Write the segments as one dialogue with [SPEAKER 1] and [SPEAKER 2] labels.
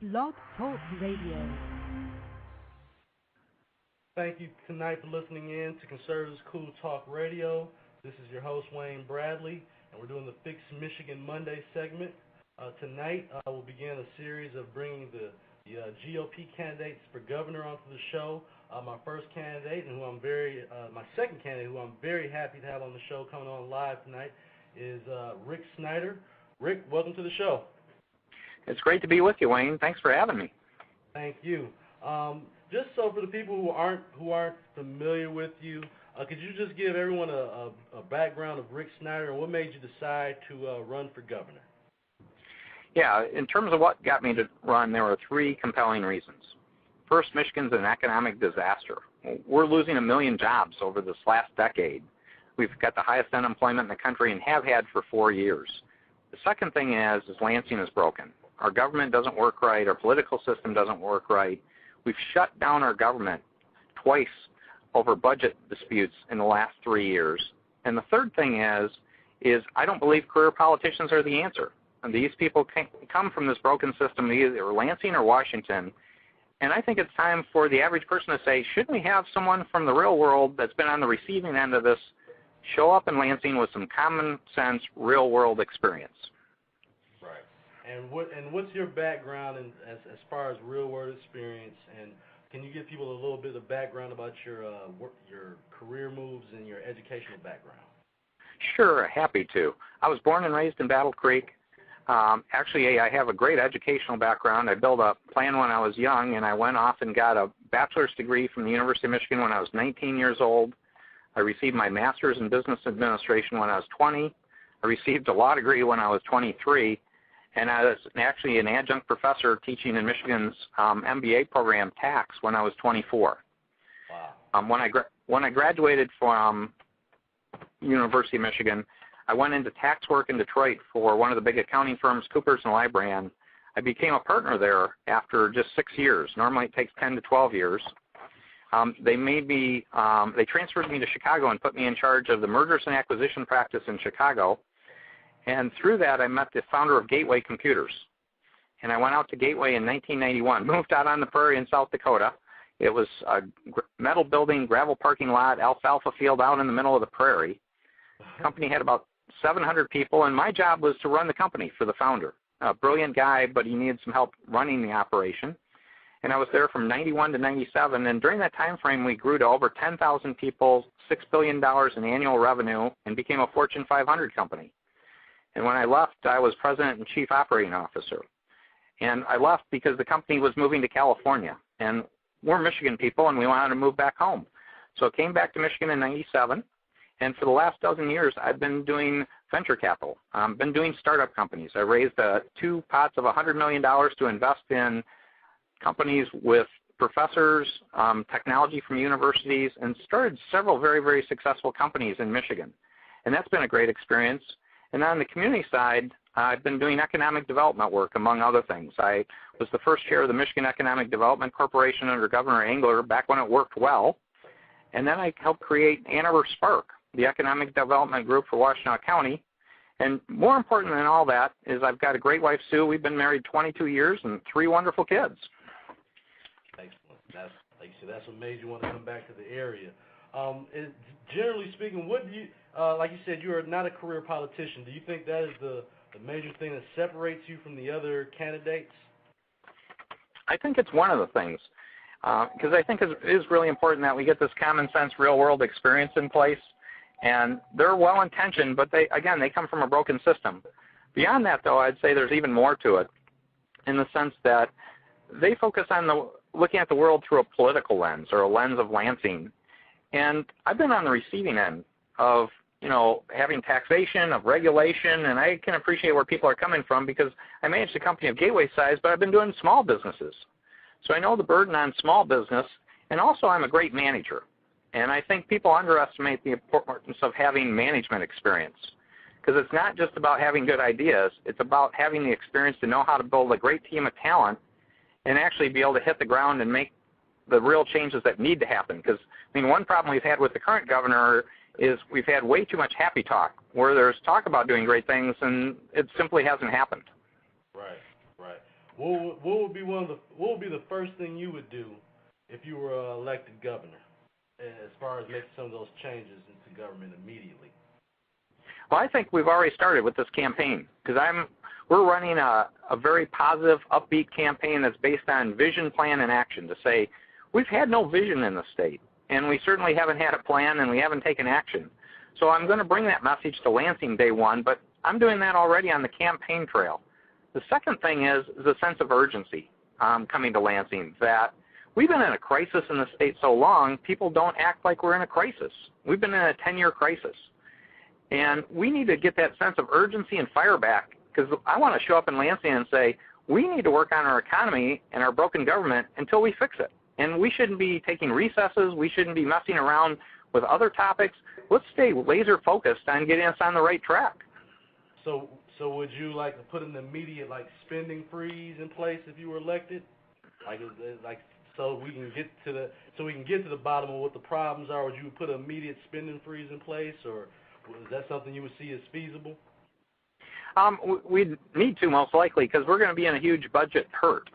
[SPEAKER 1] Blog Talk Radio.
[SPEAKER 2] Thank you tonight for listening in to Conservatives Cool Talk Radio. This is your host, Wayne Bradley, and we're doing the Fix Michigan Monday segment. Tonight, we'll begin a series of bringing the GOP candidates for governor onto the show. My first candidate, and my second candidate, who I'm very happy to have on the show coming on live tonight, is Rick Snyder. Rick, welcome to the show.
[SPEAKER 3] It's great to be with you, Wayne. Thanks for having me.
[SPEAKER 2] Thank you. Just so for the people who aren't familiar with you, could you just give everyone a background of Rick Snyder and what made you decide to run for governor?
[SPEAKER 3] Yeah, in terms of what got me to run, there were three compelling reasons. First, Michigan's an economic disaster. We're losing 1 million jobs over this last decade. We've got the highest unemployment in the country and have had for 4 years. The second thing is Lansing is broken. Our government doesn't work right. Our political system doesn't work right. We've shut down our government twice over budget disputes in the last 3 years. And the third thing is I don't believe career politicians are the answer. And these people come from this broken system, either Lansing or Washington. And I think it's time for the average person to say, shouldn't we have someone from the real world that's been on the receiving end of this show up in Lansing with some common sense, real world experience?
[SPEAKER 2] Right. And what's your background as far as real world experience? And can you give people a little bit of background about your career moves and your educational background?
[SPEAKER 3] Sure, happy to. I was born and raised in Battle Creek. Actually, I have a great educational background. I built a plan when I was young, and I went off and got a bachelor's degree from the University of Michigan when I was 19 years old. I received my master's in business administration when I was 20. I received a law degree when I was 23, and I was actually an adjunct professor teaching in Michigan's MBA program, tax, when I was 24.
[SPEAKER 2] Wow.
[SPEAKER 3] When I graduated from University of Michigan, I went into tax work in Detroit for one of the big accounting firms, Coopers & Lybrand. I became a partner there after just 6 years. Normally it takes 10 to 12 years. They transferred me to Chicago and put me in charge of the mergers and acquisition practice in Chicago. And through that, I met the founder of Gateway Computers. And I went out to Gateway in 1991, moved out on the prairie in South Dakota. It was a metal building, gravel parking lot, alfalfa field out in the middle of the prairie. The company had about 700 people, and my job was to run the company for the founder. A brilliant guy, but he needed some help running the operation. And I was there from 91 to 97, and during that time frame, we grew to over 10,000 people, $6 billion in annual revenue, and became a Fortune 500 company. And when I left, I was president and chief operating officer. And I left because the company was moving to California, and we're Michigan people, and we wanted to move back home. So I came back to Michigan in 97. And for the last dozen years, I've been doing venture capital. I've been doing startup companies. I raised 2 pots of $100 million to invest in companies with professors, technology from universities, and started several very, very successful companies in Michigan. And that's been a great experience. And on the community side, I've been doing economic development work, among other things. I was the first chair of the Michigan Economic Development Corporation under Governor Engler back when it worked well. And then I helped create Ann Arbor Spark, the economic development group for Washtenaw County. And more important than all that is I've got a great wife, Sue. We've been married 22 years and 3 wonderful kids.
[SPEAKER 2] Excellent. That's, like you said, that's what made you want to come back to the area. Generally speaking, what do you, like you said, you are not a career politician. Do you think that is the major thing that separates you from the other candidates?
[SPEAKER 3] I think it's one of the things. Because I think it is really important that we get this common sense real world experience in place. And they're well-intentioned, but they come from a broken system. Beyond that, though, I'd say there's even more to it in the sense that they focus on looking at the world through a political lens or a lens of Lansing. And I've been on the receiving end of, having taxation, of regulation, and I can appreciate where people are coming from because I managed a company of Gateway size, but I've been doing small businesses. So I know the burden on small business, and also I'm a great manager. And I think people underestimate the importance of having management experience because it's not just about having good ideas. It's about having the experience to know how to build a great team of talent and actually be able to hit the ground and make the real changes that need to happen. Because, one problem we've had with the current governor is we've had way too much happy talk where there's talk about doing great things and it simply hasn't happened.
[SPEAKER 2] Right, right. What would be the first thing you would do if you were elected governor, as far as making some of those changes into government immediately?
[SPEAKER 3] Well, I think we've already started with this campaign because we're running a very positive, upbeat campaign that's based on vision, plan, and action to say we've had no vision in the state, and we certainly haven't had a plan, and we haven't taken action. So I'm going to bring that message to Lansing day one, but I'm doing that already on the campaign trail. The second thing is a sense of urgency coming to Lansing, that we've been in a crisis in the state so long, people don't act like we're in a crisis. We've been in a 10-year crisis. And we need to get that sense of urgency and fire back, because I want to show up in Lansing and say, we need to work on our economy and our broken government until we fix it. And we shouldn't be taking recesses. We shouldn't be messing around with other topics. Let's stay laser focused on getting us on the right track.
[SPEAKER 2] So would you like to put an immediate spending freeze in place if you were elected? So we can get to the bottom of what the problems are. Would you put an immediate spending freeze in place, or is that something you would see as feasible?
[SPEAKER 3] We'd need to, most likely, because we're going to be in a huge budget hurt.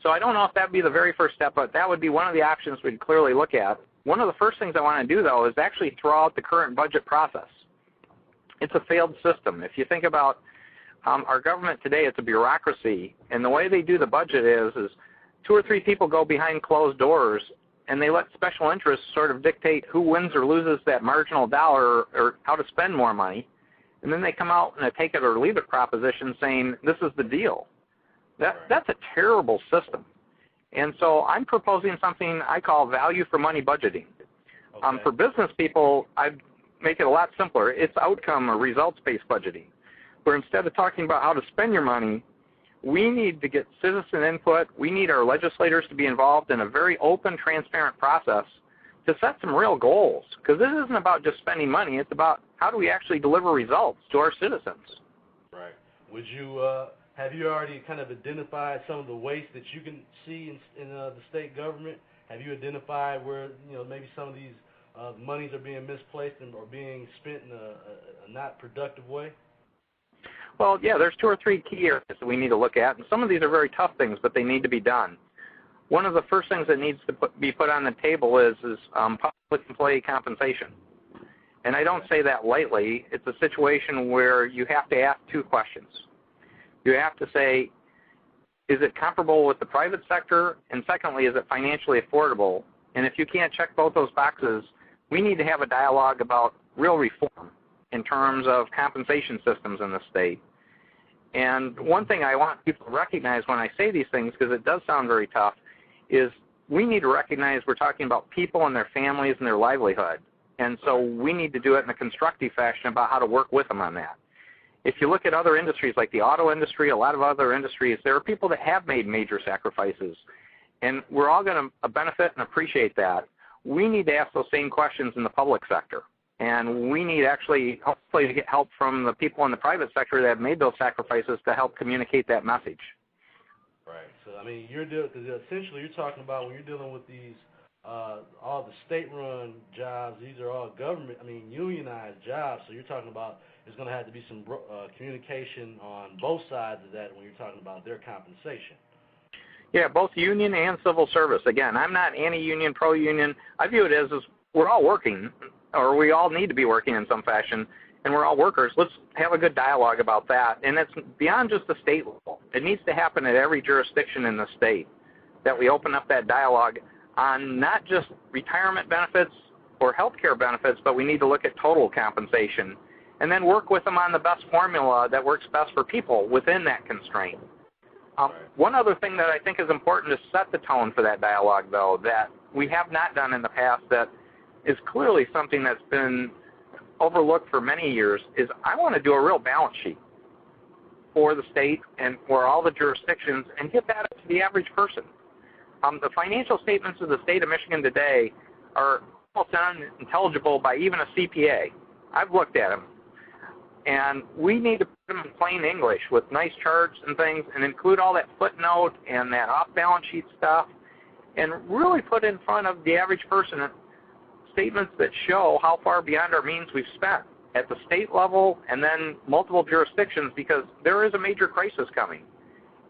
[SPEAKER 3] So I don't know if that would be the very first step, but that would be one of the options we'd clearly look at. One of the first things I want to do, though, is actually throw out the current budget process. It's a failed system. If you think about our government today, it's a bureaucracy, and the way they do the budget is 2 or 3 people go behind closed doors, and they let special interests sort of dictate who wins or loses that marginal dollar or how to spend more money, and then they come out in a take it or leave it proposition saying this is the deal. That's a terrible system. And so I'm proposing something I call value for money budgeting.
[SPEAKER 2] Okay.
[SPEAKER 3] For business people, I'd make it a lot simpler. It's outcome or results-based budgeting, where instead of talking about how to spend your money, we need to get citizen input. We need our legislators to be involved in a very open, transparent process to set some real goals, because this isn't about just spending money. It's about how do we actually deliver results to our citizens.
[SPEAKER 2] Right. Would you have you already kind of identified some of the waste that you can see in the state government? Have you identified where maybe some of these monies are being misplaced and are being spent in a not productive way?
[SPEAKER 3] Well, yeah, there's 2 or 3 key areas that we need to look at, and some of these are very tough things, but they need to be done. One of the first things that needs to be put on the table is public employee compensation. And I don't say that lightly. It's a situation where you have to ask 2 questions. You have to say, is it comparable with the private sector? And secondly, is it financially affordable? And if you can't check both those boxes, we need to have a dialogue about real reform in terms of compensation systems in the state. And one thing I want people to recognize when I say these things, because it does sound very tough, is we need to recognize we're talking about people and their families and their livelihood. And so we need to do it in a constructive fashion about how to work with them on that. If you look at other industries like the auto industry, a lot of other industries, there are people that have made major sacrifices. And we're all going to benefit and appreciate that. We need to ask those same questions in the public sector. And we need actually, hopefully, to get help from the people in the private sector that have made those sacrifices to help communicate that message.
[SPEAKER 2] Right. So, I mean, essentially you're talking about when you're dealing with these, all the state-run jobs, these are all unionized jobs. So you're talking about there's going to have to be some communication on both sides of that when you're talking about their compensation.
[SPEAKER 3] Yeah, both union and civil service. Again, I'm not anti-union, pro-union. I view it as we're all working, or we all need to be working in some fashion, and we're all workers. Let's have a good dialogue about that. And it's beyond just the state level. It needs to happen at every jurisdiction in the state, that we open up that dialogue on not just retirement benefits or health care benefits, but we need to look at total compensation and then work with them on the best formula that works best for people within that constraint. One other thing that I think is important to set the tone for that dialogue, though, that we have not done in the past that is clearly something that's been overlooked for many years, is I want to do a real balance sheet for the state and for all the jurisdictions and get that to the average person. The financial statements of the state of Michigan today are almost unintelligible by even a CPA. I've looked at them. And we need to put them in plain English with nice charts and things and include all that footnote and that off-balance sheet stuff and really put in front of the average person statements that show how far beyond our means we've spent at the state level and then multiple jurisdictions, because there is a major crisis coming.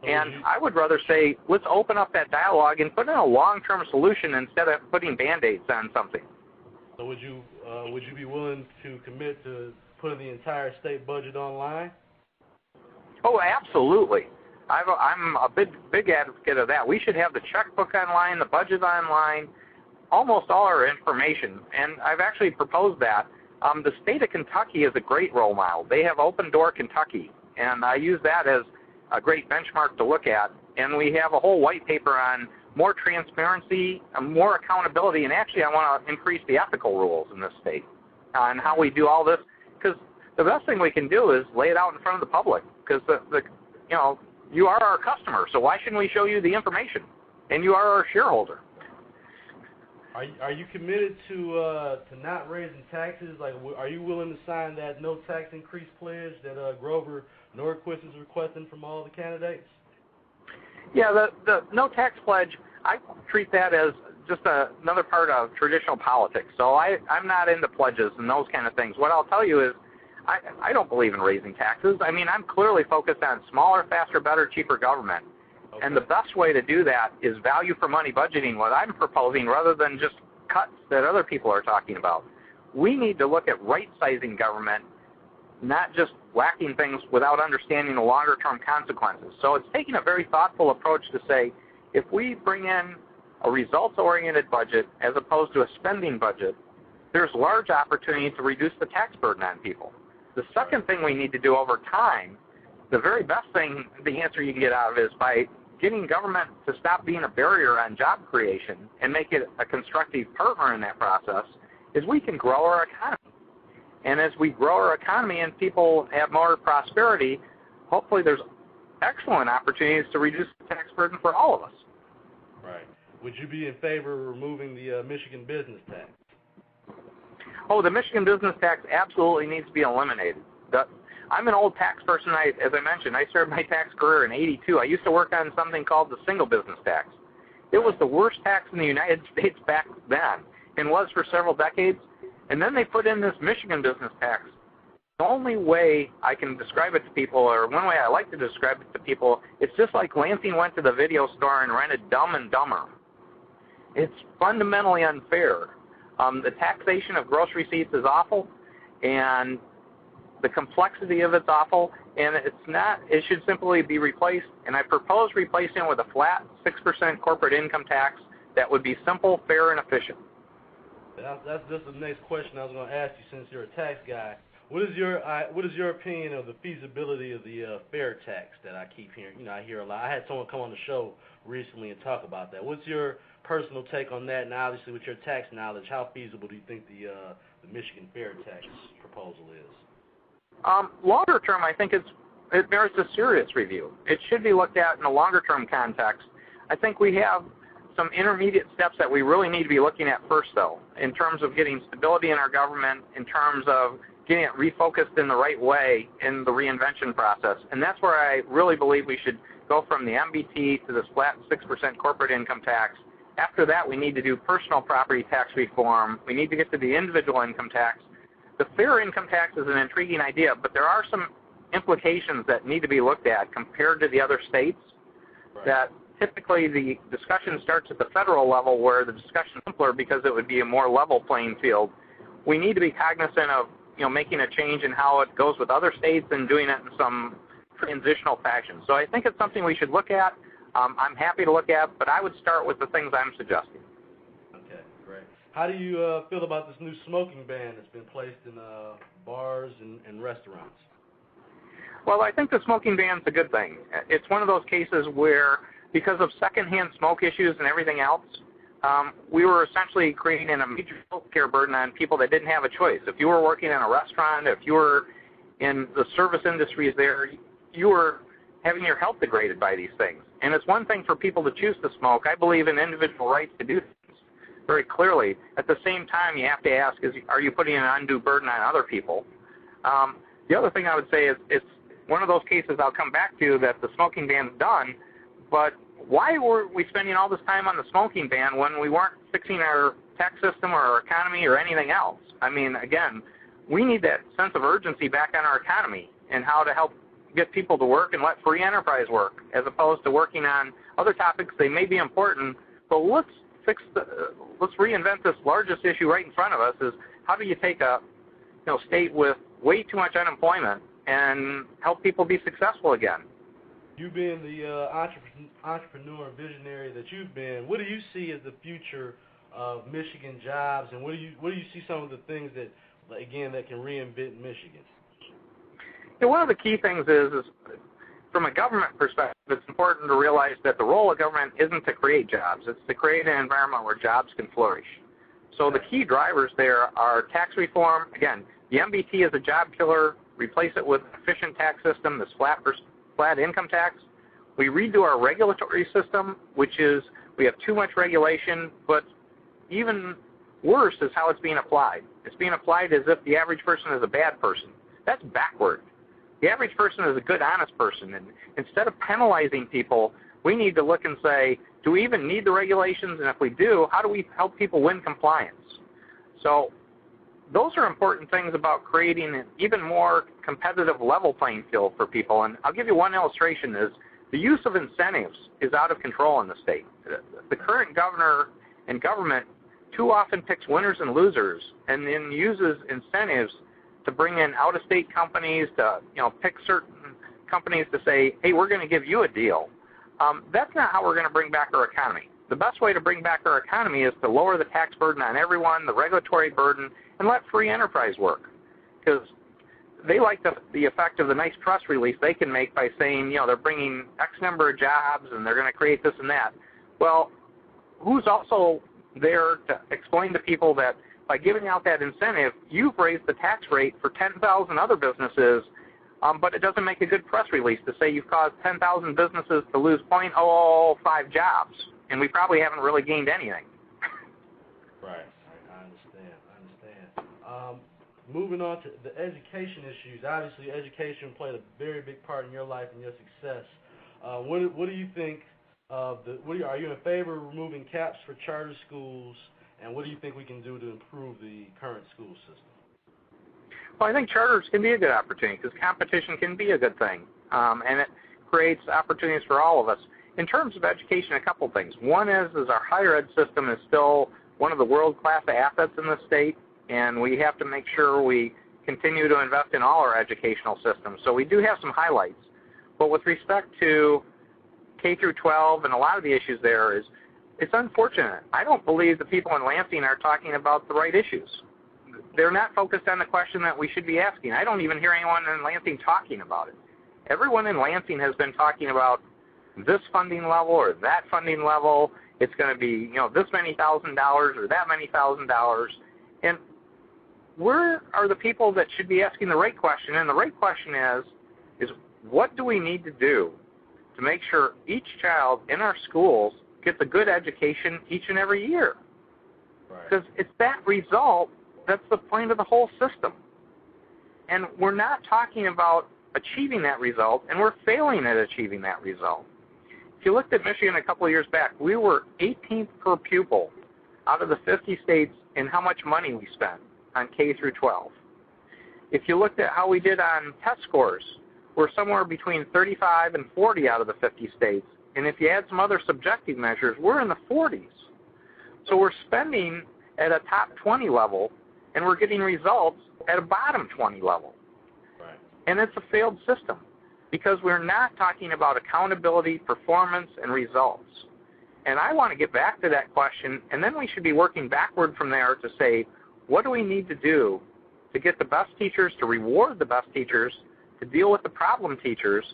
[SPEAKER 3] And I would rather say, let's open up that dialogue and put in a long-term solution instead of putting Band-Aids on something.
[SPEAKER 2] So would you be willing to commit to putting the entire state budget online?
[SPEAKER 3] Oh, absolutely. I'm a big advocate of that. We should have the checkbook online, the budget online, almost all our information. And I've actually proposed that. The state of Kentucky is a great role model. They have Open Door Kentucky, and I use that as a great benchmark to look at. And we have a whole white paper on more transparency, more accountability, and actually I want to increase the ethical rules in this state on how we do all this, because the best thing we can do is lay it out in front of the public, because you are our customer, so why shouldn't we show you the information? And you are our shareholder.
[SPEAKER 2] Are you committed to not raising taxes? Like, are you willing to sign that no tax increase pledge that Grover Norquist is requesting from all the candidates?
[SPEAKER 3] Yeah, the no tax pledge, I treat that as just another part of traditional politics. So I'm not into pledges and those kind of things. What I'll tell you is I don't believe in raising taxes. I mean, I'm clearly focused on smaller, faster, better, cheaper government. Okay. And the best way to do that is value for money budgeting, what I'm proposing, rather than just cuts that other people are talking about. We need to look at right-sizing government, not just whacking things without understanding the longer-term consequences. So it's taking a very thoughtful approach to say, if we bring in a results-oriented budget as opposed to a spending budget, there's large opportunity to reduce the tax burden on people. The second thing we need to do over time, the very best thing, the answer you can get out of it is by getting government to stop being a barrier on job creation and make it a constructive partner in that process, is we can grow our economy. And as we grow our economy and people have more prosperity, hopefully there's excellent opportunities to reduce the tax burden for all of us.
[SPEAKER 2] Right. Would you be in favor of removing the Michigan business tax?
[SPEAKER 3] Oh, the Michigan business tax absolutely needs to be eliminated. I'm an old tax person. As I mentioned, I started my tax career in '82. I used to work on something called the single business tax. It was the worst tax in the United States back then and was for several decades. And then they put in this Michigan business tax. The only way I can describe it to people, or one way I like to describe it to people, it's just like Lansing went to the video store and rented Dumb and Dumber. It's fundamentally unfair. The taxation of gross receipts is awful, and the complexity of it's awful, and it's not. It should simply be replaced, and I propose replacing it with a flat 6% corporate income tax that would be simple, fair, and efficient.
[SPEAKER 2] That's just the next question I was going to ask you, since you're a tax guy. What is your opinion of the feasibility of the fair tax that I keep hearing? I hear a lot. I had someone come on the show recently and talk about that. What's your personal take on that? And obviously, with your tax knowledge, how feasible do you think the Michigan fair tax proposal is?
[SPEAKER 3] Longer term, I think it merits a serious review. It should be looked at in a longer term context. I think we have some intermediate steps that we really need to be looking at first, though, in terms of getting stability in our government, in terms of getting it refocused in the right way in the reinvention process. And that's where I really believe we should go from the MBT to this flat 6% corporate income tax. After that, we need to do personal property tax reform. We need to get to the individual income tax. The fair income tax is an intriguing idea, but there are some implications that need to be looked at compared to the other states. Right. That typically the discussion starts at the federal level, where the discussion is simpler because it would be a more level playing field. We need to be cognizant of making a change in how it goes with other states and doing it in some transitional fashion. So I think it's something we should look at. I'm happy to look at, but I would start with the things I'm suggesting.
[SPEAKER 2] Okay, great. How do you feel about this new smoking ban that's been placed in bars and restaurants?
[SPEAKER 3] Well, I think the smoking ban is a good thing. It's one of those cases where, because of secondhand smoke issues and everything else, we were essentially creating a major health care burden on people that didn't have a choice. If you were working in a restaurant, if you were in the service industries there, you were having your health degraded by these things. And it's one thing for people to choose to smoke. I believe in individual rights to do things very clearly. At the same time, you have to ask, are you putting an undue burden on other people? The other thing I would say is it's one of those cases I'll come back to, that the smoking ban's done, but why were we spending all this time on the smoking ban when we weren't fixing our tax system or our economy or anything else? I mean, again, we need that sense of urgency back on our economy and how to help get people to work and let free enterprise work, as opposed to working on other topics. They may be important, but let's reinvent this largest issue right in front of us: is how do you take a state with way too much unemployment and help people be successful again?
[SPEAKER 2] You being the entrepreneur visionary that you've been, what do you see as the future of Michigan jobs, and what do you see some of the things that can reinvent Michigan?
[SPEAKER 3] One of the key things is from a government perspective, it's important to realize that the role of government isn't to create jobs. It's to create an environment where jobs can flourish. So the key drivers there are tax reform. Again, the MBT is a job killer. Replace it with an efficient tax system that's flat income tax. We redo our regulatory system, which is we have too much regulation, but even worse is how it's being applied. It's being applied as if the average person is a bad person. That's backward. The average person is a good, honest person, and instead of penalizing people, we need to look and say, do we even need the regulations, and if we do, how do we help people win compliance? So those are important things about creating an even more competitive level playing field for people. And I'll give you one illustration: is the use of incentives is out of control in the state. The current governor and government too often picks winners and losers and then uses incentives to bring in out-of-state companies, to pick certain companies to say, hey, we're going to give you a deal. That's not how we're going to bring back our economy. The best way to bring back our economy is to lower the tax burden on everyone, the regulatory burden, and let free enterprise work. Because they like the effect of the nice press release they can make by saying, they're bringing X number of jobs and they're going to create this and that. Well, who's also there to explain to people that by giving out that incentive, you've raised the tax rate for 10,000 other businesses, but it doesn't make a good press release to say you've caused 10,000 businesses to lose 0.005 jobs, and we probably haven't really gained anything.
[SPEAKER 2] Right. I understand. Moving on to the education issues. Obviously, education played a very big part in your life and your success. What do you think of are you in favor of removing caps for charter schools, and what do you think we can do to improve the current school system?
[SPEAKER 3] Well, I think charters can be a good opportunity because competition can be a good thing, and it creates opportunities for all of us. In terms of education, a couple things. One is our higher ed system is still one of the world-class assets in the state, and we have to make sure we continue to invest in all our educational systems. So we do have some highlights. But with respect to K through 12 and a lot of the issues there, it's unfortunate. I don't believe the people in Lansing are talking about the right issues. They're not focused on the question that we should be asking. I don't even hear anyone in Lansing talking about it. Everyone in Lansing has been talking about this funding level or that funding level. It's going to be, this many $1,000 or that many $1,000. And where are the people that should be asking the right question? And the right question is what do we need to do to make sure each child in our schools gets a good education each and every year? Because it's that result that's the point of the whole system. And we're not talking about achieving that result, and we're failing at achieving that result. If you looked at Michigan a couple of years back, we were 18th per pupil out of the 50 states in how much money we spent on K through 12. If you looked at how we did on test scores, we're somewhere between 35 and 40 out of the 50 states. And if you add some other subjective measures, we're in the 40s. So we're spending at a top 20 level, and we're getting results at a bottom 20 level.
[SPEAKER 2] Right.
[SPEAKER 3] And it's a failed system because we're not talking about accountability, performance, and results. And I want to get back to that question, and then we should be working backward from there to say, what do we need to do to get the best teachers, to reward the best teachers, to deal with the problem teachers,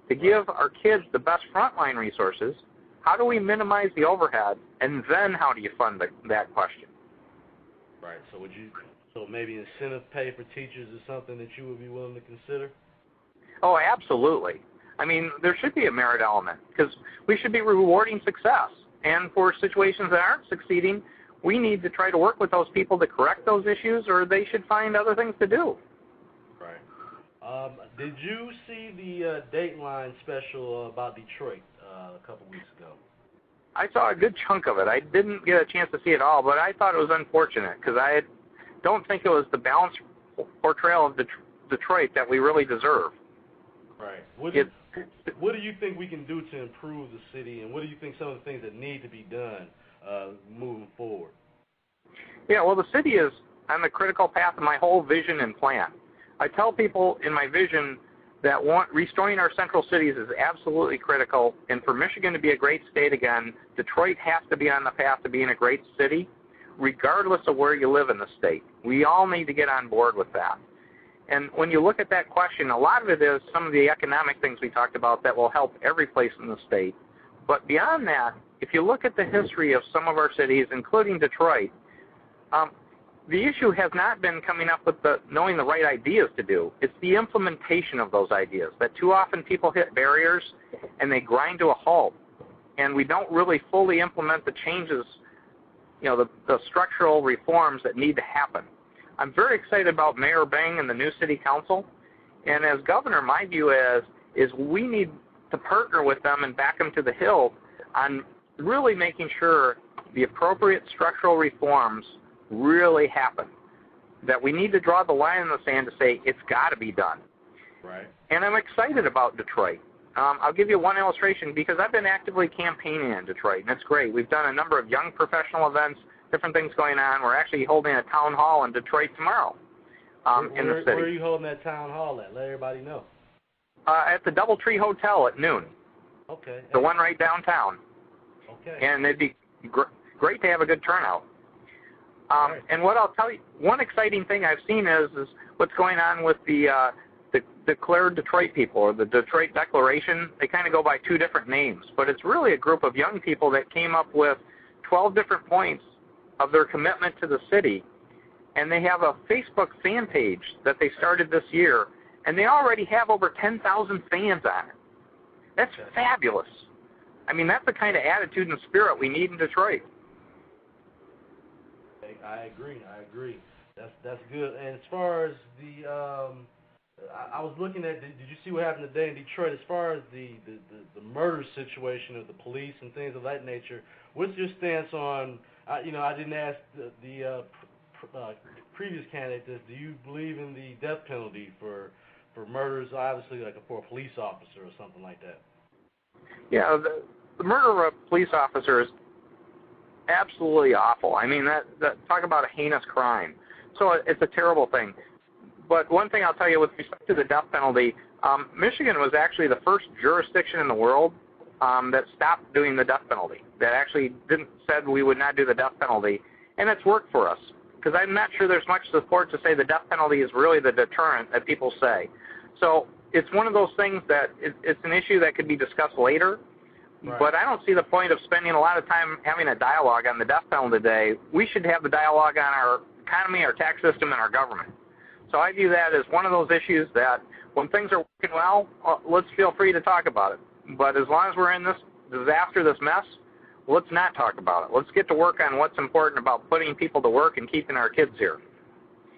[SPEAKER 3] to give our kids the best frontline resources? How do we minimize the overhead, and then how do you fund that question?
[SPEAKER 2] Right. So maybe incentive pay for teachers is something that you would be willing to consider?
[SPEAKER 3] Oh, absolutely. I mean, there should be a merit element because we should be rewarding success. And for situations that aren't succeeding, we need to try to work with those people to correct those issues, or they should find other things to do.
[SPEAKER 2] Right. Did you see the Dateline special about Detroit a couple weeks ago?
[SPEAKER 3] I saw a good chunk of it. I didn't get a chance to see it all, but I thought it was unfortunate because I don't think it was the balanced portrayal of Detroit that we really deserve.
[SPEAKER 2] Right. What do you think we can do to improve the city, and what do you think some of the things that need to be done moving forward?
[SPEAKER 3] Yeah, well, the city is on the critical path of my whole vision and plan. I tell people in my vision that restoring our central cities is absolutely critical, and for Michigan to be a great state again, Detroit has to be on the path to being a great city, regardless of where you live in the state. We all need to get on board with that. And when you look at that question, a lot of it is some of the economic things we talked about that will help every place in the state. But beyond that, if you look at the history of some of our cities, including Detroit, the issue has not been coming up with knowing the right ideas to do. It's the implementation of those ideas, that too often people hit barriers and they grind to a halt, and we don't really fully implement the changes, the structural reforms that need to happen. I'm very excited about Mayor Beng and the new city council, and as governor, my view is we need to partner with them and back them to the hill on really making sure the appropriate structural reforms really happen, that we need to draw the line in the sand to say it's got to be done.
[SPEAKER 2] Right.
[SPEAKER 3] And I'm excited about Detroit. I'll give you one illustration because I've been actively campaigning in Detroit, and it's great. We've done a number of young professional events, different things going on. We're actually holding a town hall in Detroit tomorrow in the city.
[SPEAKER 2] Where are you holding that town hall at? Let everybody know.
[SPEAKER 3] At the DoubleTree Hotel at noon.
[SPEAKER 2] Okay.
[SPEAKER 3] The one right downtown.
[SPEAKER 2] Okay.
[SPEAKER 3] And it'd be great to have a good turnout.
[SPEAKER 2] Right.
[SPEAKER 3] And what I'll tell you, one exciting thing I've seen is what's going on with the Declared Detroit people, or the Detroit Declaration. They kind of go by two different names, but it's really a group of young people that came up with 12 different points of their commitment to the city, and they have a Facebook fan page that they started this year, and they already have over 10,000 fans on it. That's fabulous. I mean, that's the kind of attitude and spirit we need in Detroit.
[SPEAKER 2] I agree. That's good. And as far as I was looking at, did you see what happened today in Detroit? As far as the murder situation of the police and things of that nature, what's your stance on? I didn't ask the previous candidate this. Do you believe in the death penalty for murders? Obviously, like for a police officer or something like that.
[SPEAKER 3] Yeah, the murder of a police officer is absolutely awful. I mean, that talk about a heinous crime. So it's a terrible thing. But one thing I'll tell you with respect to the death penalty, Michigan was actually the first jurisdiction in the world that stopped doing the death penalty, that actually said we would not do the death penalty, and it's worked for us. Because I'm not sure there's much support to say the death penalty is really the deterrent that people say. So it's one of those things that it's an issue that could be discussed later. Right. But I don't see the point of spending a lot of time having a dialogue on the death penalty today. We should have the dialogue on our economy, our tax system, and our government. So I view that as one of those issues that when things are working well, let's feel free to talk about it. But as long as we're in this disaster, this mess, let's not talk about it. Let's get to work on what's important about putting people to work and keeping our kids here.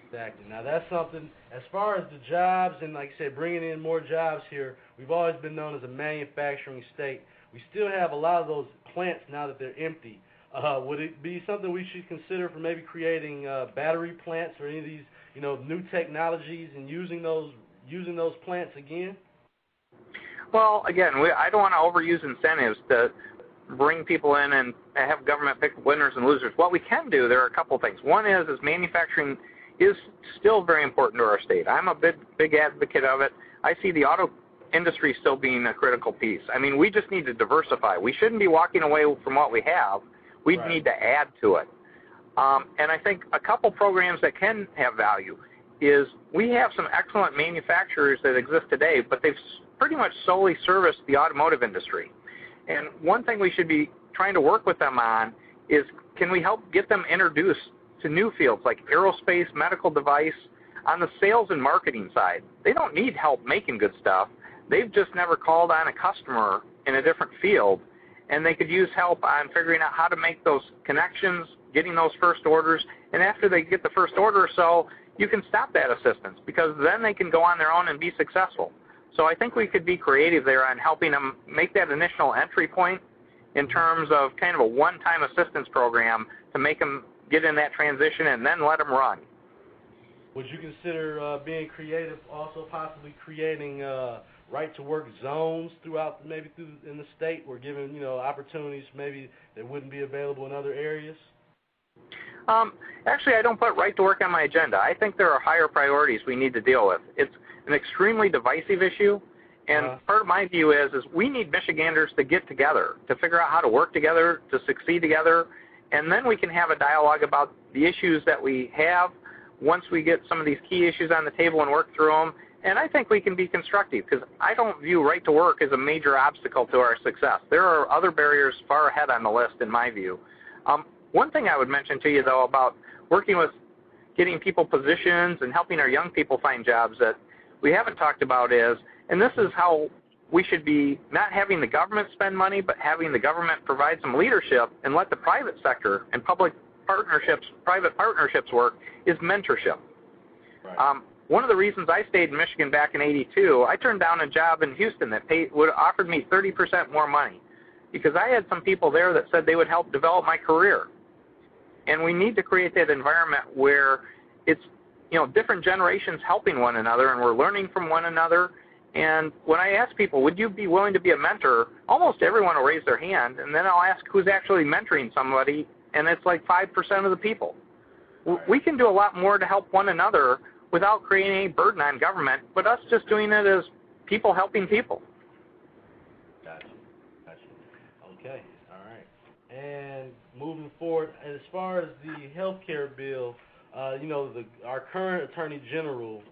[SPEAKER 2] Exactly. Now that's something, as far as the jobs and, like I said, bringing in more jobs here, we've always been known as a manufacturing state. We still have a lot of those plants now that they're empty. Would it be something we should consider for maybe creating battery plants or any of these, new technologies and using those plants again? Well, again,
[SPEAKER 3] I don't want to overuse incentives to bring people in and have government pick winners and losers. What we can do, there are a couple things. One is manufacturing is still very important to our state. I'm a big advocate of it. I see the auto industry still being a critical piece. I mean, we just need to diversify. We shouldn't be walking away from what we have. We need to add to it. And I think a couple programs that can have value is we have some excellent manufacturers that exist today, but they've pretty much solely serviced the automotive industry. And one thing we should be trying to work with them on is, can we help get them introduced to new fields like aerospace, medical device, on the sales and marketing side? They don't need help making good stuff. They've just never called on a customer in a different field, and they could use help on figuring out how to make those connections, getting those first orders, and after they get the first order or so, you can stop that assistance because then they can go on their own and be successful. So I think we could be creative there on helping them make that initial entry point in terms of kind of a one-time assistance program to make them get in that transition and then let them run.
[SPEAKER 2] Would you consider being creative, also possibly creating right-to-work zones throughout, maybe in the state? We're giving, opportunities maybe that wouldn't be available in other areas?
[SPEAKER 3] Actually, I don't put right to work on my agenda. I think there are higher priorities we need to deal with. It's an extremely divisive issue, and part of my view is we need Michiganders to get together, to figure out how to work together, to succeed together, and then we can have a dialogue about the issues that we have once we get some of these key issues on the table and work through them. And I think we can be constructive, because I don't view right to work as a major obstacle to our success. There are other barriers far ahead on the list, in my view. One thing I would mention to you, though, about working with getting people positions and helping our young people find jobs that we haven't talked about is, and this is how we should be not having the government spend money, but having the government provide some leadership and let the private sector and private partnerships work, is mentorship.
[SPEAKER 2] Right.
[SPEAKER 3] One of the reasons I stayed in Michigan back in '82, I turned down a job in Houston that would have offered me 30% more money, because I had some people there that said they would help develop my career. And we need to create that environment where it's, different generations helping one another, and we're learning from one another. And when I ask people, would you be willing to be a mentor, almost everyone will raise their hand, and then I'll ask who's actually mentoring somebody, and it's like 5% of the people. We can do a lot more to help one another without creating any burden on government, but us just doing it as people helping people.
[SPEAKER 2] Gotcha. Okay, all right. And moving forward, as far as the health care bill, our current Attorney General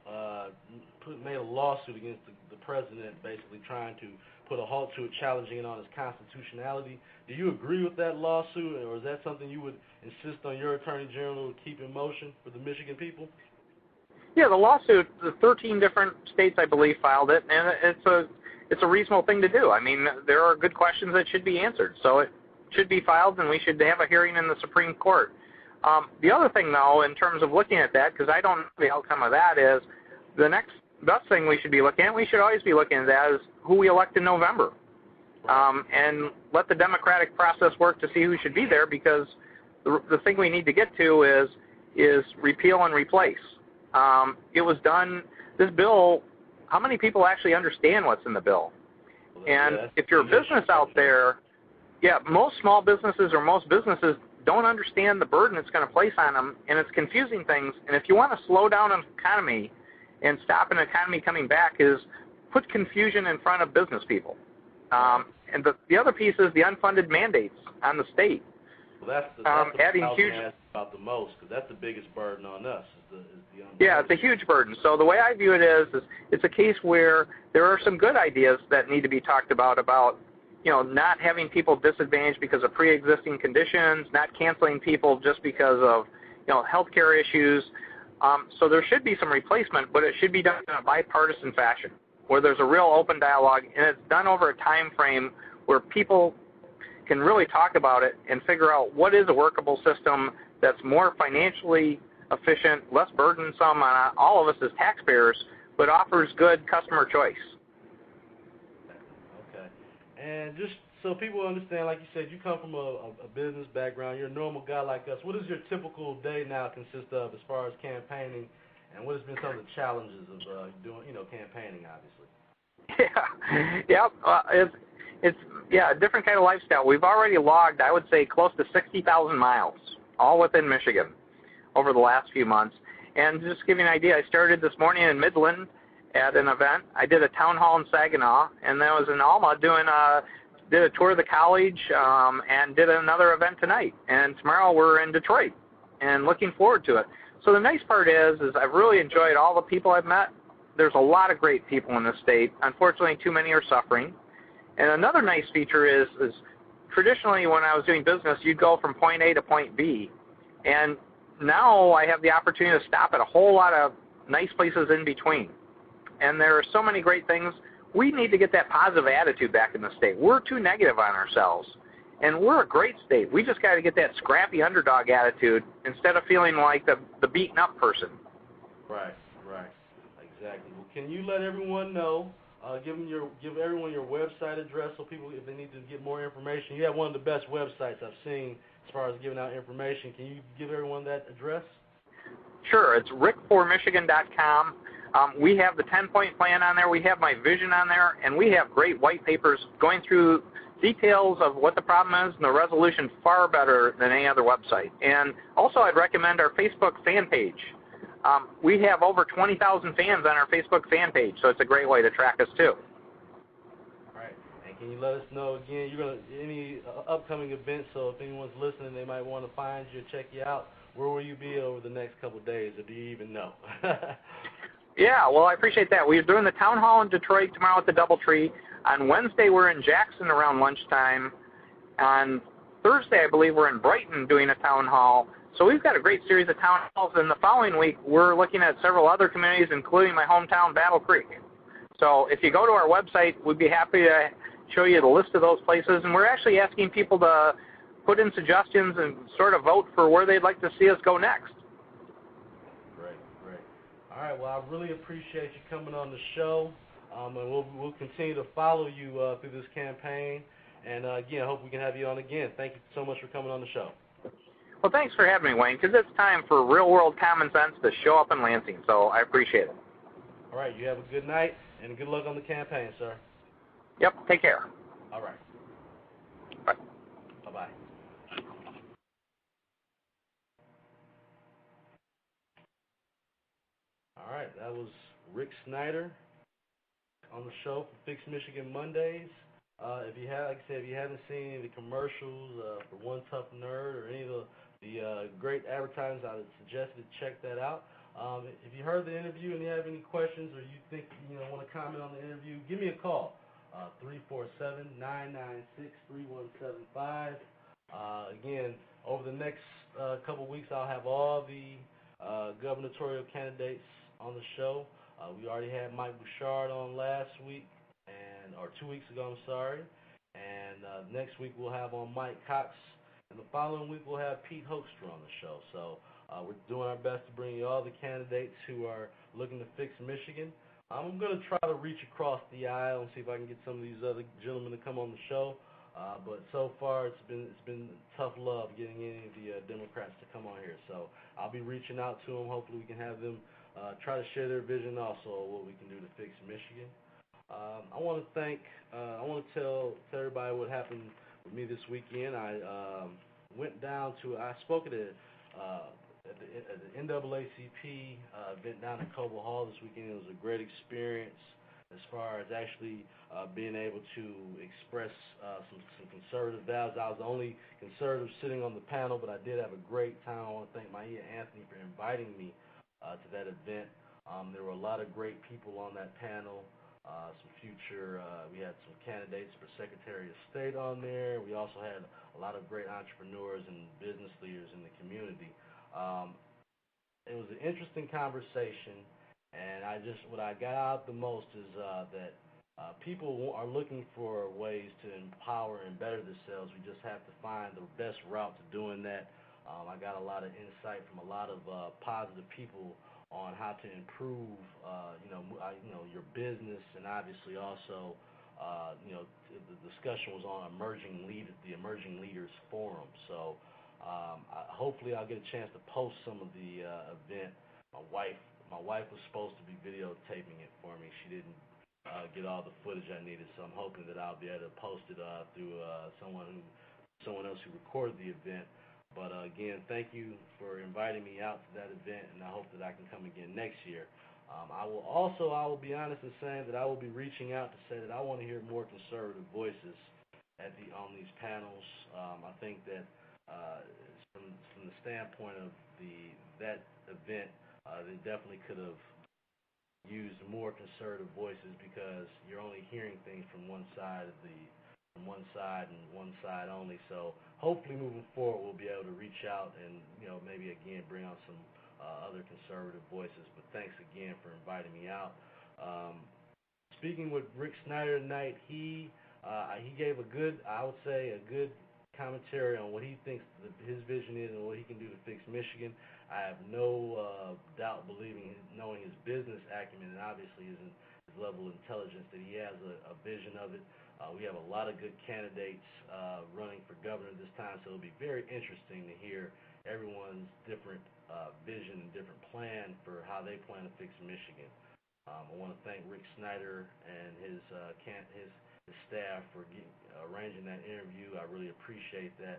[SPEAKER 2] made a lawsuit against the President, basically trying to put a halt to it, challenging it on its constitutionality. Do you agree with that lawsuit, or is that something you would insist on your Attorney General to keep in motion for the Michigan people?
[SPEAKER 3] Yeah, the lawsuit, the 13 different states, I believe, filed it, and it's a reasonable thing to do. I mean, there are good questions that should be answered, so it should be filed, and we should have a hearing in the Supreme Court. The other thing, though, in terms of looking at that, because I don't know the outcome of that, is the next best thing we should be looking at, we should always be looking at that, is who we elect in November. And let the democratic process work to see who should be there, because the thing we need to get to is repeal and replace. It was done, this bill, how many people actually understand what's in the bill? And if you're a business out there, most small businesses or most businesses don't understand the burden it's going to place on them, and it's confusing things. And if you want to slow down an economy and stop an economy coming back, is put confusion in front of business people. And the other piece is the unfunded mandates on the state.
[SPEAKER 2] Well, that's
[SPEAKER 3] adding huge
[SPEAKER 2] about the most, because that's the biggest burden on us.
[SPEAKER 3] It's a huge burden. So the way I view it is it's a case where there are some good ideas that need to be talked about not having people disadvantaged because of pre-existing conditions, not canceling people just because of healthcare issues. So there should be some replacement, but it should be done in a bipartisan fashion, where there's a real open dialogue, and it's done over a time frame where people can really talk about it and figure out what is a workable system that's more financially efficient, less burdensome on all of us as taxpayers, but offers good customer choice.
[SPEAKER 2] Okay. And just so people understand, like you said, you come from a business background. You're a normal guy like us. What does your typical day now consist of as far as campaigning, and what has been some of the challenges of doing, campaigning, obviously?
[SPEAKER 3] It's a different kind of lifestyle. We've already logged, I would say, close to 60,000 miles, all within Michigan, over the last few months. And just to give you an idea, I started this morning in Midland at an event. I did a town hall in Saginaw, and then I was in Alma did a tour of the college, and did another event tonight. And tomorrow we're in Detroit, and looking forward to it. So the nice part is I've really enjoyed all the people I've met. There's a lot of great people in this state. Unfortunately, too many are suffering. And another nice feature is traditionally when I was doing business, you'd go from point A to point B. And now I have the opportunity to stop at a whole lot of nice places in between. And there are so many great things. We need to get that positive attitude back in the state. We're too negative on ourselves. And we're a great state. We just got to get that scrappy underdog attitude instead of feeling like the beaten up person.
[SPEAKER 2] Right. Exactly. Well, can you let everyone know, give everyone your website address so people, if they need to get more information. You have one of the best websites I've seen as far as giving out information. Can you give everyone that address?
[SPEAKER 3] Sure. It's rickformichigan.com. We have the 10-point plan on there. We have my vision on there, and we have great white papers going through details of what the problem is and the resolution far better than any other website. And also I'd recommend our Facebook fan page. We have over 20,000 fans on our Facebook fan page, so it's a great way to track us too.
[SPEAKER 2] All right. And can you let us know again, any upcoming events, so if anyone's listening, they might want to find you or check you out, where will you be over the next couple of days, or do you even know?
[SPEAKER 3] Yeah, well, I appreciate that. We're doing the town hall in Detroit tomorrow at the DoubleTree. On Wednesday, we're in Jackson around lunchtime. On Thursday, I believe, we're in Brighton doing a town hall. So we've got a great series of town halls. And the following week, we're looking at several other communities, including my hometown, Battle Creek. So if you go to our website, we'd be happy to show you the list of those places. And we're actually asking people to put in suggestions and sort of vote for where they'd like to see us go next.
[SPEAKER 2] Great. All right, well, I really appreciate you coming on the show, and we'll continue to follow you through this campaign. And, again, I hope we can have you on again. Thank you so much for coming on the show.
[SPEAKER 3] Well, thanks for having me, Wayne, because it's time for real-world common sense to show up in Lansing, so I appreciate it.
[SPEAKER 2] All right, you have a good night, and good luck on the campaign, sir.
[SPEAKER 3] Yep, take care.
[SPEAKER 2] All right.
[SPEAKER 3] Bye.
[SPEAKER 2] Bye-bye. All right, that was Rick Snyder on the show for Fix Michigan Mondays. If you have, like I said, if you haven't seen any of the commercials for One Tough Nerd or any of the great advertisements, I would suggest to check that out. If you heard the interview and you have any questions or you think want to comment on the interview, give me a call. 347-996-3175. Again, over the next couple weeks, I'll have all the gubernatorial candidates on the show. We already had Mike Bouchard on last week, or 2 weeks ago, I'm sorry. And next week we'll have on Mike Cox, and the following week we'll have Pete Hoekstra on the show. So we're doing our best to bring you all the candidates who are looking to fix Michigan. I'm going to try to reach across the aisle and see if I can get some of these other gentlemen to come on the show. But so far it's been tough love getting any of the Democrats to come on here. So I'll be reaching out to them. Hopefully we can have them try to share their vision also of what we can do to fix Michigan. I want to tell everybody what happened with me this weekend. I spoke at the NAACP event down in Coble Hall this weekend. It was a great experience as far as actually being able to express some conservative values. I was the only conservative sitting on the panel, but I did have a great time. I want to thank Maia Anthony for inviting me to that event. There were a lot of great people on that panel. We had some candidates for Secretary of State on there. We also had a lot of great entrepreneurs and business leaders in the community. It was an interesting conversation, and what I got out the most is that people are looking for ways to empower and better themselves. We just have to find the best route to doing that. I got a lot of insight from a lot of positive people on how to improve, your business, and obviously also, the discussion was on the Emerging Leaders Forum. So hopefully I'll get a chance to post some of the event. My wife was supposed to be videotaping it for me. She didn't get all the footage I needed, so I'm hoping that I'll be able to post it through someone else who recorded the event. But again, thank you for inviting me out to that event, and I hope that I can come again next year. I will be honest in saying that I will be reaching out to say that I want to hear more conservative voices on these panels. I think that from the standpoint of that event, they definitely could have used more conservative voices, because you're only hearing things from one side and one side only. So hopefully moving forward we'll be able to reach out and maybe again bring on some other conservative voices. But thanks again for inviting me out. Speaking with Rick Snyder tonight, he gave a good commentary on what he thinks his vision is and what he can do to fix Michigan. I have no doubt knowing his business acumen and obviously his level of intelligence, that he has a vision of it. We have a lot of good candidates running for governor this time, so it'll be very interesting to hear everyone's different vision and different plan for how they plan to fix Michigan. I want to thank Rick Snyder and his staff for arranging that interview. I really appreciate that.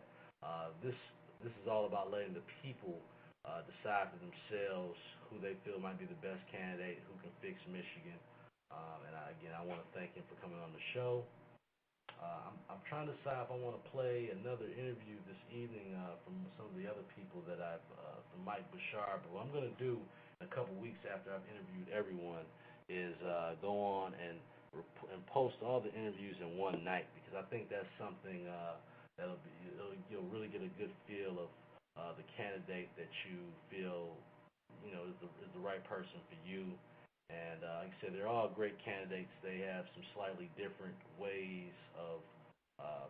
[SPEAKER 2] This is all about letting the people decide for themselves who they feel might be the best candidate who can fix Michigan. I want to thank him for coming on the show. I'm trying to decide if I want to play another interview this evening from some of the other people that from Mike Bouchard. But what I'm going to do in a couple weeks after I've interviewed everyone is go on and post all the interviews in one night, because I think that's something you'll really get a good feel of the candidate that you feel is the right person for you. And like I said, they're all great candidates. They have some slightly different ways of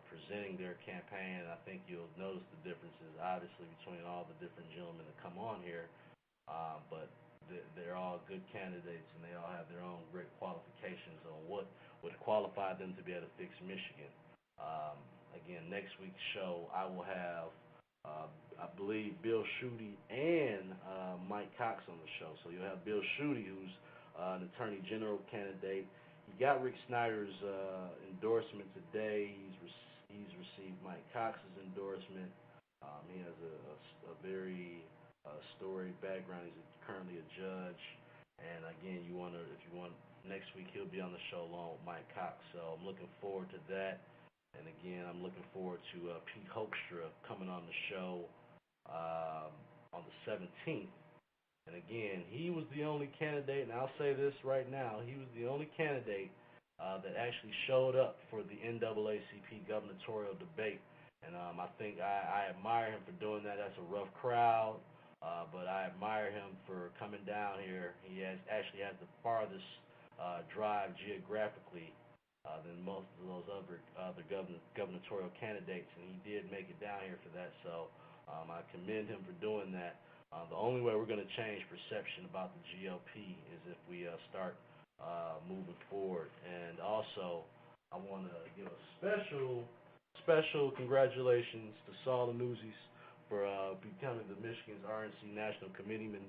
[SPEAKER 2] presenting their campaign. And I think you'll notice the differences, obviously, between all the different gentlemen that come on here. But they're all good candidates, and they all have their own great qualifications on what would qualify them to be able to fix Michigan. Again, next week's show, I will have, I believe, Bill Schuette and Mike Cox on the show. So you'll have Bill Schuette, who's an attorney general candidate. He got Rick Snyder's endorsement today. He's received Mike Cox's endorsement. He has a very storied background. He's currently a judge. And again, if you want, next week he'll be on the show along with Mike Cox. So I'm looking forward to that. And again, I'm looking forward to Pete Hoekstra coming on the show on the 17th. And again, he was the only candidate, and I'll say this right now, he was the only candidate that actually showed up for the NAACP gubernatorial debate. And I think I admire him for doing that. That's a rough crowd, but I admire him for coming down here. He actually has the farthest drive geographically than most of those other gubernatorial candidates, and he did make it down here for that. So I commend him for doing that. The only way we're going to change perception about the GOP is if we start moving forward. And also, I want to give a special congratulations to Saul Newsies for becoming the Michigan's RNC National Committeeman.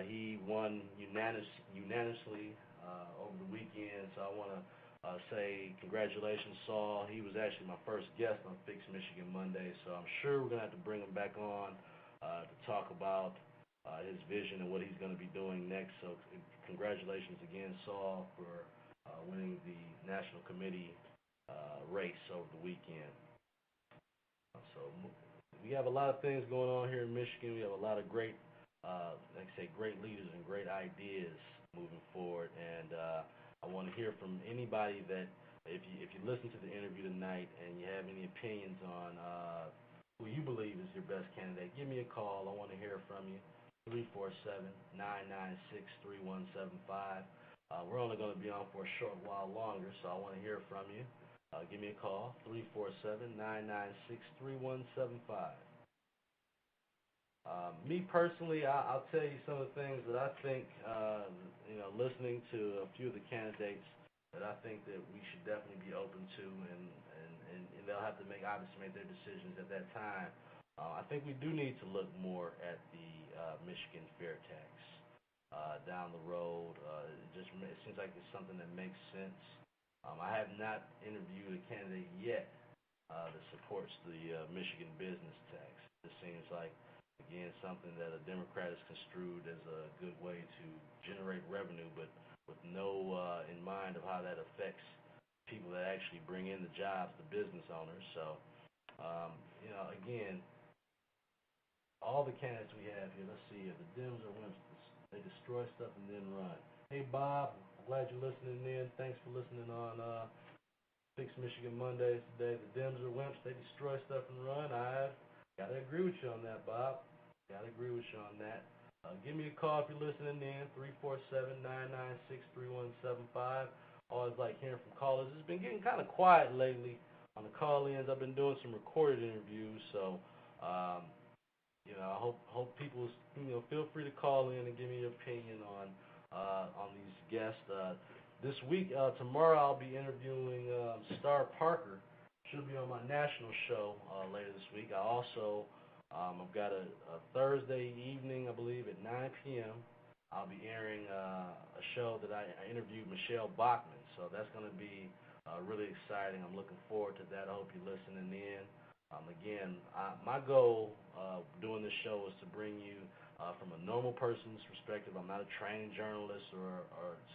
[SPEAKER 2] He won unanimously over the weekend, so I want to say congratulations, Saul. He was actually my first guest on Fix Michigan Monday, so I'm sure we're going to have to bring him back on to talk about his vision and what he's going to be doing next. So congratulations again, Saul, for winning the National Committee race over the weekend. So we have a lot of things going on here in Michigan. We have a lot of great, great leaders and great ideas moving forward. And I want to hear from anybody that, if you listen to the interview tonight and you have any opinions on who you believe is your best candidate, give me a call. I want to hear from you. 347-996-3175. We're only going to be on for a short while longer, so I want to hear from you. Give me a call, 347-996-3175. Me personally, I'll tell you some of the things that I think, listening to a few of the candidates that I think that we should definitely be open to, and they'll have to make their decisions at that time. I think we do need to look more at the Michigan fair tax down the road. It seems like it's something that makes sense. I have not interviewed a candidate yet that supports the Michigan business tax. It seems like, again, something that a Democrat has construed as a good way to generate revenue, but with no in mind of how that affects people that actually bring in the jobs, the business owners. So, again, all the candidates we have here, let's see if the Dems are wimps. They destroy stuff and then run. Hey, Bob, I'm glad you're listening in. Thanks for listening on Fix Michigan Mondays today. The Dems are wimps. They destroy stuff and run. I've got to agree with you on that, Bob. Got to agree with you on that. Give me a call if you're listening in, 347-996-3175. Always like hearing from callers. It's been getting kind of quiet lately on the call-ins. I've been doing some recorded interviews, so I hope people feel free to call in and give me your opinion on these guests. This week, tomorrow, I'll be interviewing Star Parker. She'll be on my national show later this week. I also I've got a Thursday evening, I believe, at 9 p.m. I'll be airing a show that I interviewed Michelle Bachman, so that's going to be really exciting. I'm looking forward to that. I hope you're listening in. Again, my goal doing this show is to bring you from a normal person's perspective. I'm not a trained journalist or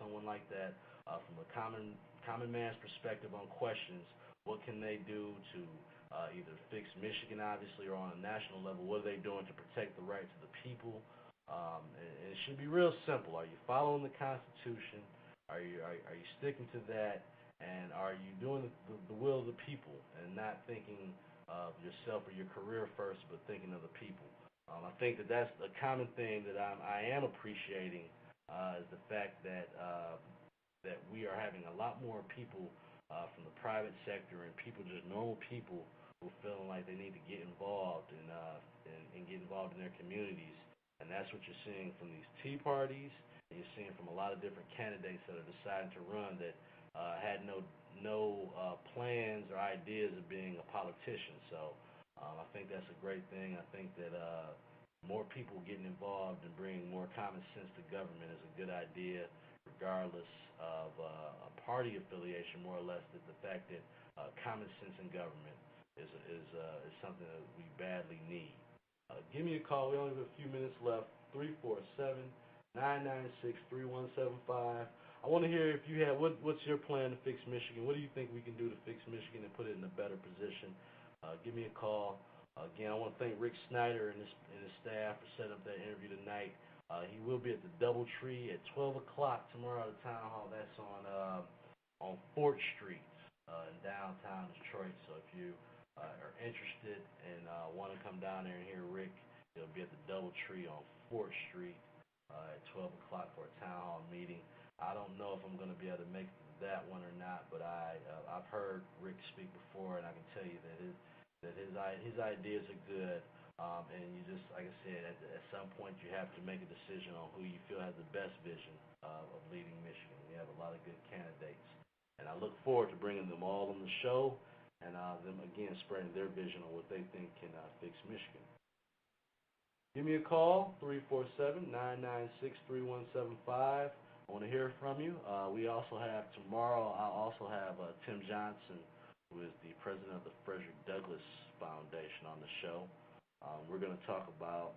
[SPEAKER 2] someone like that. From a common man's perspective on questions, what can they do to either fix Michigan, obviously, or on a national level? What are they doing to protect the rights of the people? And it should be real simple. Are you following the Constitution? Are you sticking to that? And are you doing the will of the people and not thinking of yourself or your career first, but thinking of the people? I think that's a common thing that I am appreciating is the fact that that we are having a lot more people from the private sector and people, just normal people, who are feeling like they need to get involved and get involved in their communities. And that's what you're seeing from these tea parties, and you're seeing from a lot of different candidates that are deciding to run that had no plans or ideas of being a politician. So I think that's a great thing. I think that more people getting involved and bringing more common sense to government is a good idea, regardless of a party affiliation, more or less. That the fact that common sense in government is something that we badly need. Give me a call. We only have a few minutes left. 347-996-3175. I want to hear if you have what's your plan to fix Michigan. What do you think we can do to fix Michigan and put it in a better position? Give me a call. Again, I want to thank Rick Snyder and his staff for setting up that interview tonight. He will be at the DoubleTree at 12 o'clock tomorrow at the Town Hall. That's on 4th Street in downtown Detroit. So if you are interested and want to come down there and hear Rick, he'll be at the DoubleTree on 4th Street at 12 o'clock for a Town Hall meeting. I don't know if I'm going to be able to make that one or not, but I've heard Rick speak before, and I can tell you that his ideas are good. And you just, like I said, at some point you have to make a decision on who you feel has the best vision of leading Michigan. We have a lot of good candidates, and I look forward to bringing them all on the show and them again spreading their vision on what they think can fix Michigan. Give me a call, 347-996-3175. I want to hear from you. We also have tomorrow, I'll also have Tim Johnson, who is the president of the Frederick Douglass Foundation, on the show. We're going to talk about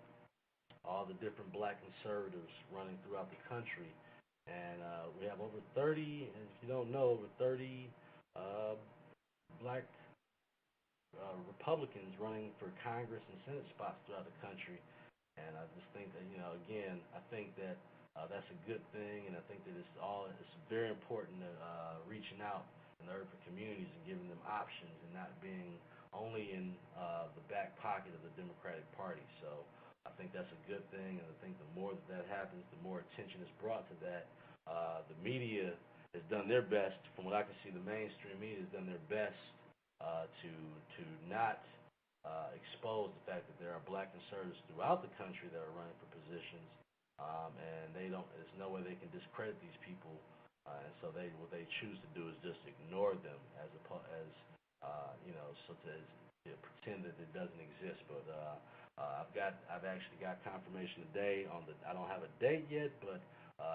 [SPEAKER 2] all the different black conservatives running throughout the country. And we have over 30, and if you don't know, over 30 black Republicans running for Congress and Senate spots throughout the country. And I just think that, again, I think that that's a good thing, and I think that it's very important to reaching out in the urban communities and giving them options and not being only in the back pocket of the Democratic Party. So I think that's a good thing, and I think the more that happens, the more attention is brought to that. The media has done their best, from what I can see, the mainstream media has done their best to not expose the fact that there are black conservatives throughout the country that are running for positions. And there's no way they can discredit these people, and so what they choose to do is just ignore them as to pretend that it doesn't exist. But I've actually got confirmation today I don't have a date yet, but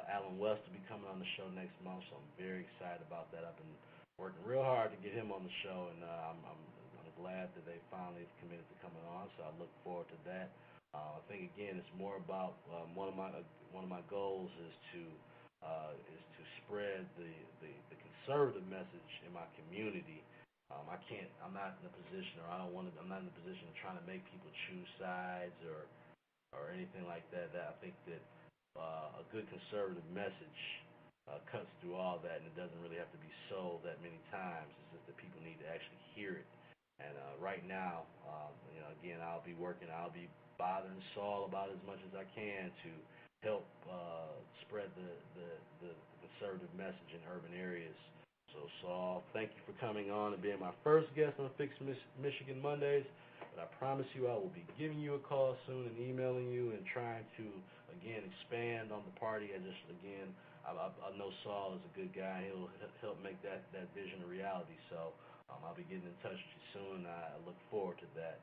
[SPEAKER 2] Alan West will be coming on the show next month, so I'm very excited about that. I've been working real hard to get him on the show, and I'm glad that they finally committed to coming on. So I look forward to that. I think again, it's more about one of my goals is to spread the conservative message in my community. I'm not in a position, or I'm not in a position of trying to make people choose sides or anything like that. I think that a good conservative message cuts through all that, and it doesn't really have to be sold that many times. It's just that people need to actually hear it. And right now, again, I'll be bothering Saul about as much as I can to help spread the conservative message in urban areas. So Saul, thank you for coming on and being my first guest on Fix Michigan Mondays. But I promise you I will be giving you a call soon and emailing you and trying to, again, expand on the party. I know Saul is a good guy. He'll help make that vision a reality. So I'll be getting in touch with you soon. I look forward to that.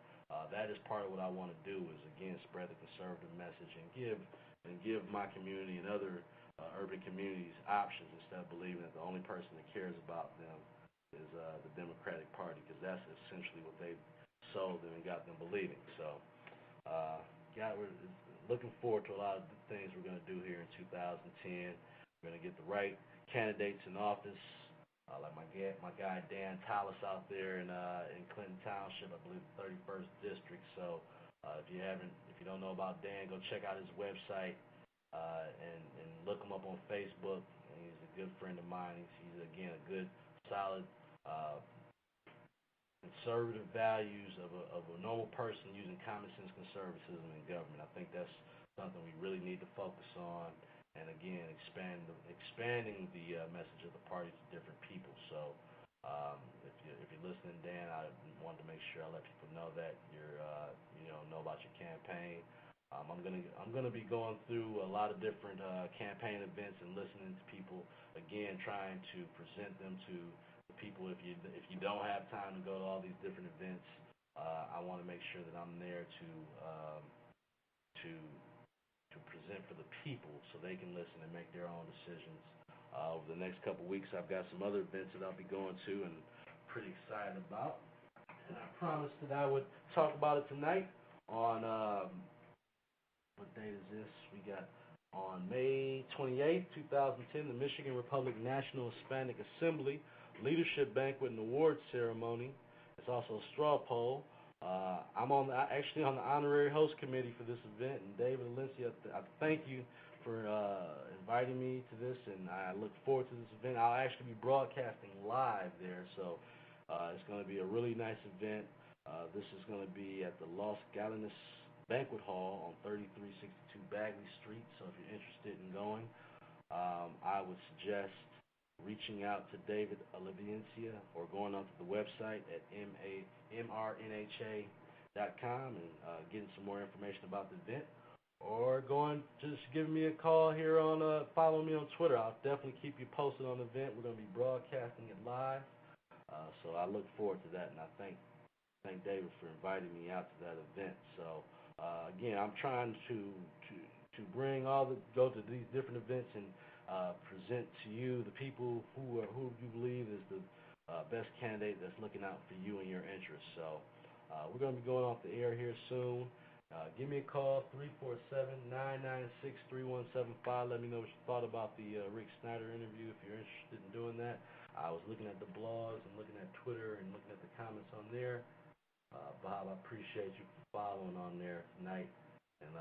[SPEAKER 2] That is part of what I want to do is, again, spread the conservative message and give and give my community and other urban communities options instead of believing that the only person that cares about them is the Democratic Party, because that's essentially what they sold them and got them believing. So, we're looking forward to a lot of the things we're going to do here in 2010. We're going to get the right candidates in office, like my guy Dan Tallis out there in Clinton Township, I believe the 31st District. So, if you don't know about Dan, go check out his website and look him up on Facebook. And he's a good friend of mine. He's again a good, solid, conservative values of a normal person using common sense conservatism in government. I think that's something we really need to focus on, and again, expanding the message of the party to different people. So, if you're listening, Dan, I wanted to make sure I let people know that know about your campaign. I'm gonna be going through a lot of different campaign events and listening to people. Again, trying to present them to the people. If you don't have time to go to all these different events, I want to make sure that I'm there to present for the people so they can listen and make their own decisions. Over the next couple weeks, I've got some other events that I'll be going to and pretty excited about. And I promised that I would talk about it tonight on, what date is this? We got on May 28th, 2010, the Michigan Republic National Hispanic Assembly Leadership Banquet and Awards Ceremony. It's also a straw poll. I'm actually on the honorary host committee for this event, and David Valencia, I thank you for inviting me to this, and I look forward to this event. I'll actually be broadcasting live there, so it's going to be a really nice event. This is going to be at the Los Galanes Banquet Hall on 3362 Bagley Street, so if you're interested in going, I would suggest reaching out to David Valencia or going onto the website at mrnha.com and getting some more information about the event, or just giving me a call here on, follow me on Twitter. I'll definitely keep you posted on the event. We're going to be broadcasting it live, so I look forward to that, and I thank David for inviting me out to that event. So, again, I'm trying to go to these different events and present to you the people who you believe is the best candidate that's looking out for you and your interests. So we're going to be going off the air here soon. Give me a call, 347-996-3175. Let me know what you thought about the Rick Snyder interview if you're interested in doing that. I was looking at the blogs and looking at Twitter and looking at the comments on there. Bob, I appreciate you following on there tonight and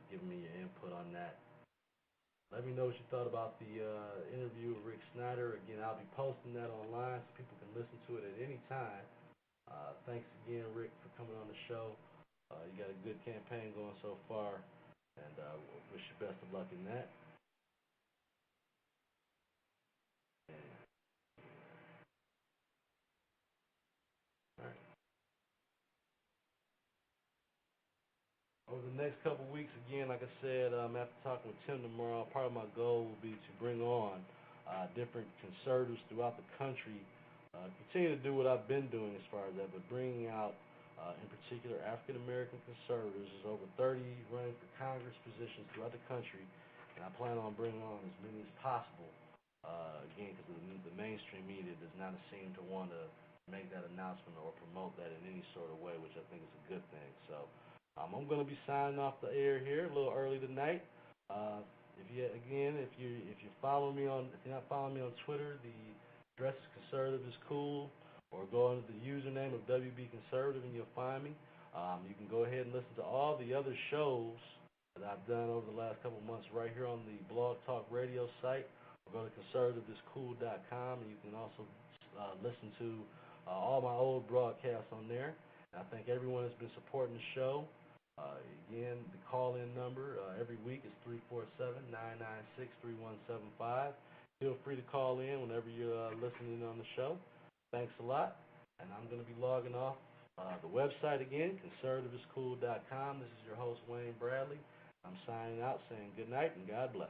[SPEAKER 2] giving me your input on that. Let me know what you thought about the interview with Rick Snyder. Again, I'll be posting that online so people can listen to it at any time. Thanks again, Rick, for coming on the show. You got a good campaign going so far, and wish you best of luck in that. All right. Over the next couple of weeks, again, like I said, after talking with Tim tomorrow, part of my goal will be to bring on different conservatives throughout the country, continue to do what I've been doing as far as that, but bringing out, in particular, African-American conservatives. There's over 30 running for Congress positions throughout the country, and I plan on bringing on as many as possible, again, because the mainstream media does not seem to want to make that announcement or promote that in any sort of way, which I think is a good thing. So, I'm going to be signing off the air here a little early tonight. If you're not following me on Twitter, the address is Conservative is Cool, or go under the username of WB Conservative and you'll find me. You can go ahead and listen to all the other shows that I've done over the last couple of months right here on the Blog Talk Radio site, or go to conservativeiscool.com, and you can also listen to all my old broadcasts on there. And I thank everyone that's been supporting the show. Again, the call-in number every week is 347-996-3175. Feel free to call in whenever you're listening on the show. Thanks a lot, and I'm going to be logging off. The website again, conservativeiscool.com. This is your host, Wayne Bradley. I'm signing out saying good night and God bless.